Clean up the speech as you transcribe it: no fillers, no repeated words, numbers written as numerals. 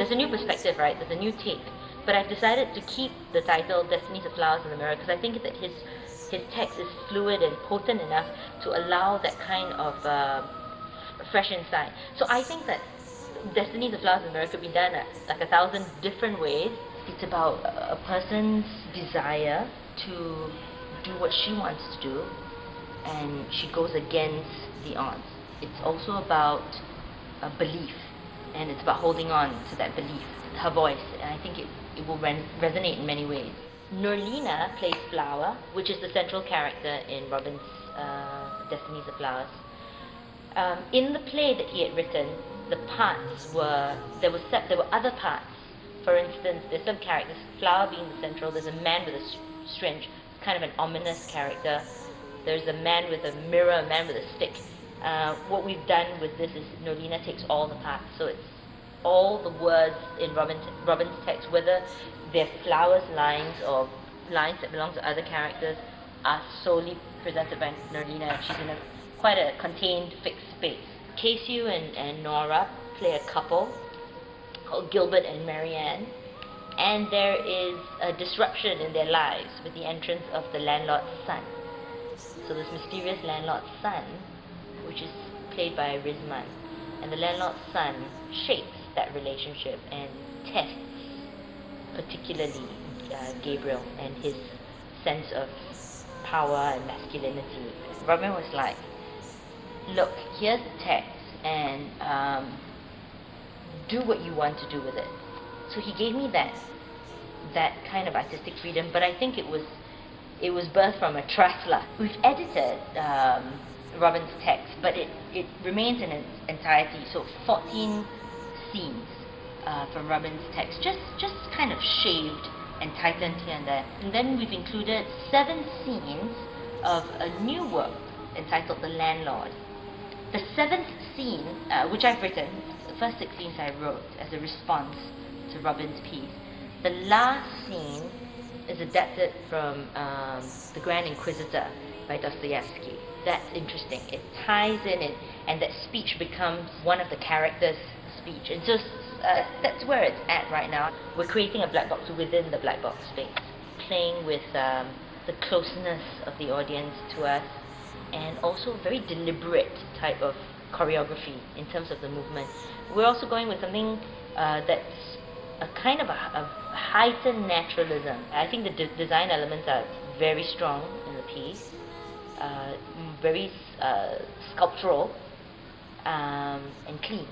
there's a new perspective, right? There's a new take. But I've decided to keep the title Destinies of Flowers in the Mirror because I think that his text is fluid and potent enough to allow that kind of fresh insight. So I think that Destinies of Flowers in the Mirror could be done like 1,000 different ways. It's about a person's desire to do what she wants to do, and she goes against the odds. It's also about a belief, and it's about holding on to that belief, her voice, and I think it will resonate in many ways. Norlina plays Flower, which is the central character in Robin's Destinies of Flowers. In the play that he had written, the parts were, there were other parts. For instance, there's some characters, Flower being the central, there's a man with a syringe, kind of an ominous character. There's a man with a mirror, a man with a stick. What we've done with this is Norlina takes all the parts, so it's all the words in Robin's text, whether they're Flower's lines or lines that belong to other characters, are solely presented by Norlina. She's in quite a contained, fixed space. Casey and Nora play a couple called Gilbert and Marianne, and there is a disruption in their lives with the entrance of the landlord's son. So this mysterious landlord's son, which is played by Rizman, and the landlord's son shapes that relationship and tests particularly Gabriel and his sense of power and masculinity. Robin was like, look, here's the text, and do what you want to do with it. So he gave me that kind of artistic freedom, but I think it was birthed from a trust. We've edited Robin's text, but it remains in its entirety. So 14 scenes from Robin's text, just kind of shaved and tightened here and there. And then we've included 7 scenes of a new work entitled The Landlord. The 7th scene, which I've written, the first 6 scenes I wrote as a response to Robin's piece. The last scene is adapted from The Grand Inquisitor by Dostoevsky. That's interesting. It ties in and that speech becomes one of the characters' speech. And so that's where it's at right now. We're creating a black box within the black box space, playing with the closeness of the audience to us, and also a very deliberate type of choreography in terms of the movement. We're also going with something that's a kind of a heightened naturalism. I think the design elements are very strong in the piece, very sculptural and clean.